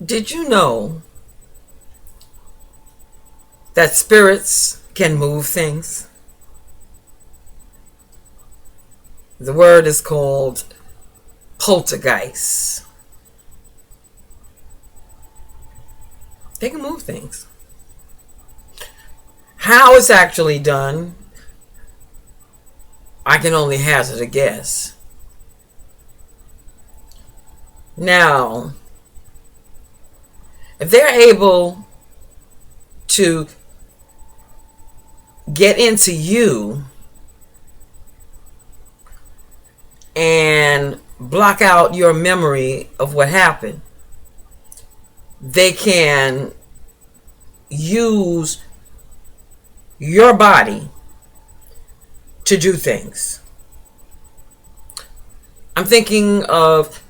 Did you know that spirits can move things? The word is called poltergeist. They can move things. How it's actually done, I can only hazard a guess. Now, if they're able to get into you and block out your memory of what happened, they can use your body to do things. I'm thinking of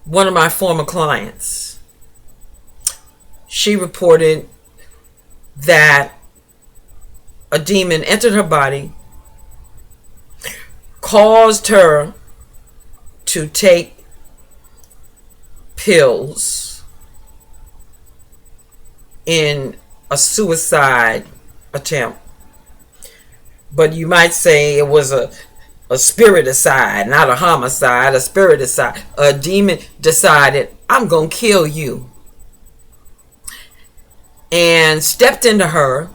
one of my former clients. She reported that a demon entered her body, caused her to take pills in a suicide attempt. But you might say it was a spiriticide, not a homicide, a spiriticide. A demon decided, I'm going to kill you. And stepped into her,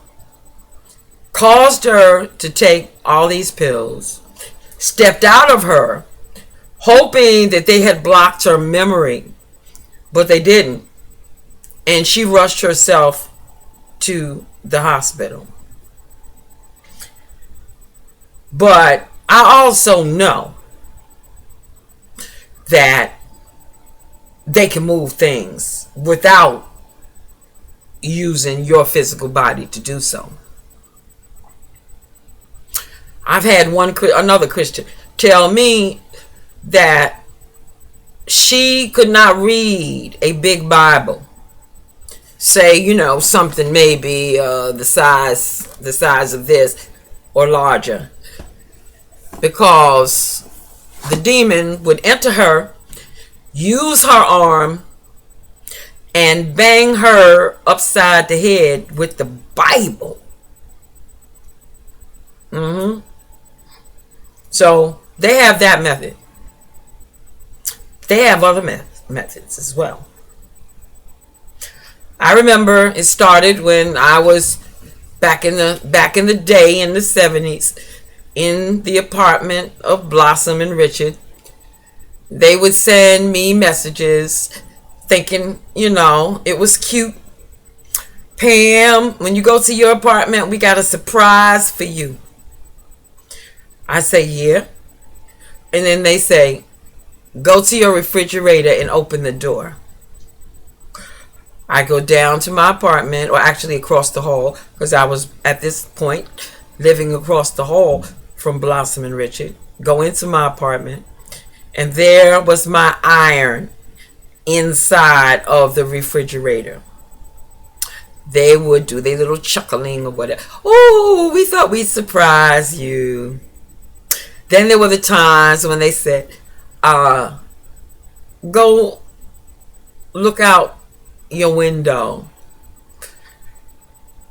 caused her to take all these pills, stepped out of her, hoping that they had blocked her memory, but they didn't. And she rushed herself to the hospital. But I also know that they can move things without using your physical body to do so. I've had another Christian tell me that she could not read a big Bible. Say, something maybe the size of this or larger, because the demon would enter her, use her arm, and bang her upside the head with the Bible. So they have that method. They have other methods as well. I remember it started when I was back in the day in the 70s in the apartment of Blossom and Richard. They would send me messages thinking, it was cute. Pam, when you go to your apartment, we got a surprise for you. I say, yeah. And then they say, go to your refrigerator and open the door. I go down to my apartment, or actually across the hall, because I was at this point living across the hall from Blossom and Richard. Go into my apartment, and there was my iron inside of the refrigerator. They would do their little chuckling or whatever. Oh, we thought we'd surprise you. Then there were the times when they said, go look out your window.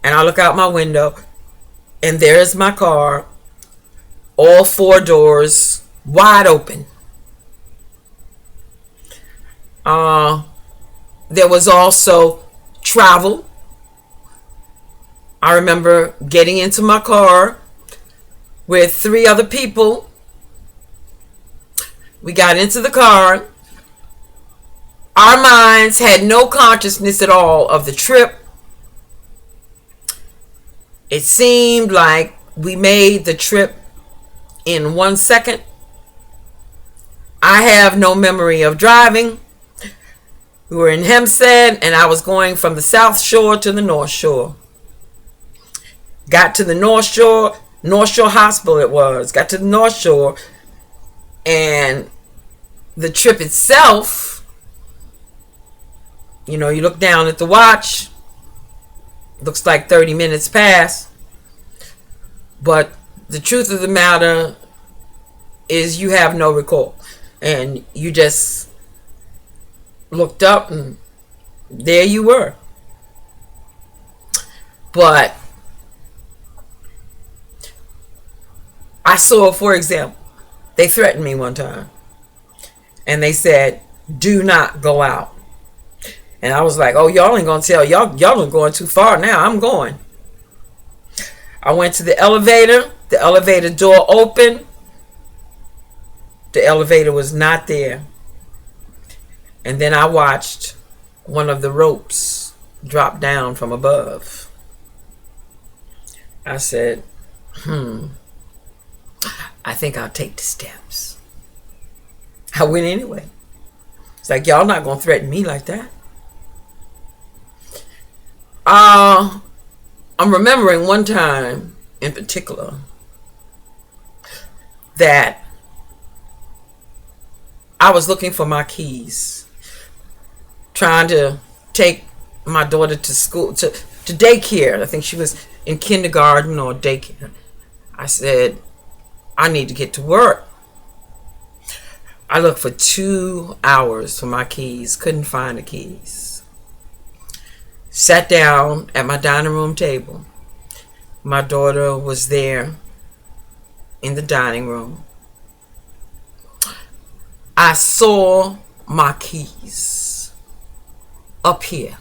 And I look out my window, and there's my car, all four doors wide open. There was also travel. I remember getting into my car with 3 other people. We got into the car. Our minds had no consciousness at all of the trip. It seemed like we made the trip in 1 second. I have no memory of driving. We were in Hempstead, and I was going from the South Shore to the North Shore. Got to the North Shore Hospital it was. Got to the North Shore, and the trip itself, you look down at the watch, looks like 30 minutes passed. But the truth of the matter is you have no recall. And you just looked up and there you were. But I saw, for example, they threatened me one time. And they said, do not go out. And I was like, oh, y'all ain't going to tell. Y'all are going too far now. I'm going. I went to the elevator. The elevator door opened. The elevator was not there. And then I watched one of the ropes drop down from above. I said, I think I'll take the steps. I went anyway. It's like, y'all not going to threaten me like that. I'm remembering one time in particular that I was looking for my keys, trying to take my daughter to school, to daycare. I think she was in kindergarten or daycare. I said, I need to get to work. I looked for 2 hours for my keys, couldn't find the keys. Sat down at my dining room table. My daughter was there in the dining room. I saw my keys up here,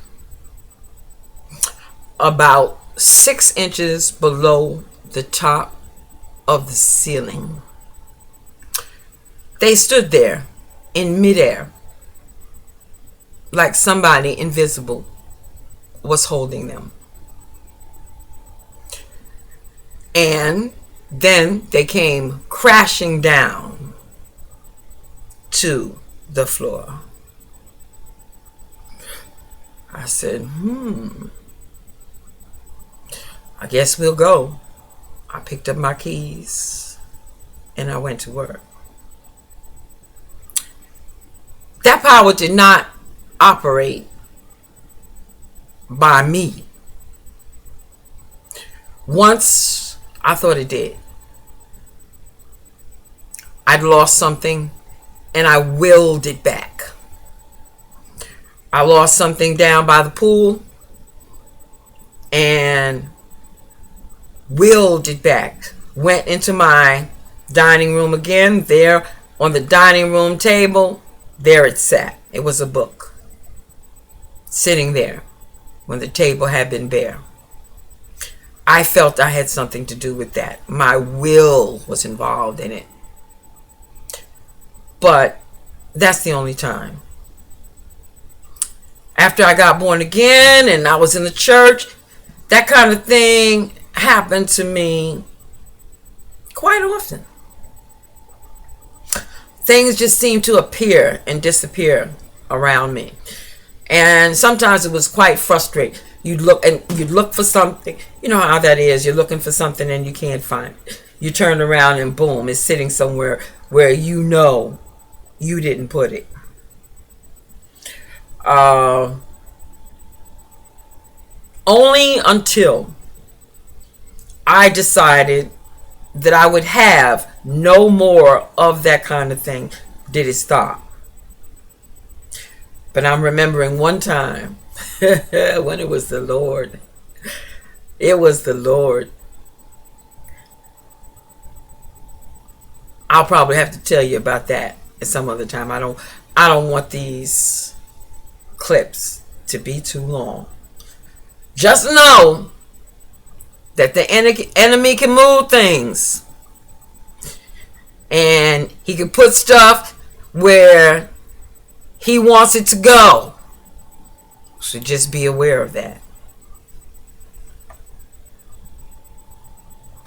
about 6 inches below the top of the ceiling. They stood there in midair, like somebody invisible was holding them. And then they came crashing down to the floor. I said, I guess we'll go. I picked up my keys and I went to work. That power did not operate by me. Once I thought it did. I'd lost something and I willed it back. I lost something down by the pool and willed it back. Went into my dining room again. There on the dining room table, there it sat. It was a book sitting there when the table had been bare. I felt I had something to do with that. My will was involved in it. But that's the only time. After I got born again and I was in the church, that kind of thing happened to me quite often. Things just seemed to appear and disappear around me. And sometimes it was quite frustrating. You'd look for something. You know how that is. You're looking for something and you can't find it. You turn around and boom, it's sitting somewhere where you know you didn't put it. Only until I decided that I would have no more of that kind of thing did it stop. But I'm remembering one time when it was the Lord. It was the Lord. I'll probably have to tell you about that at some other time. I don't want these clips to be too long. Just know that the enemy can move things. And he can put stuff where he wants it to go. So just be aware of that.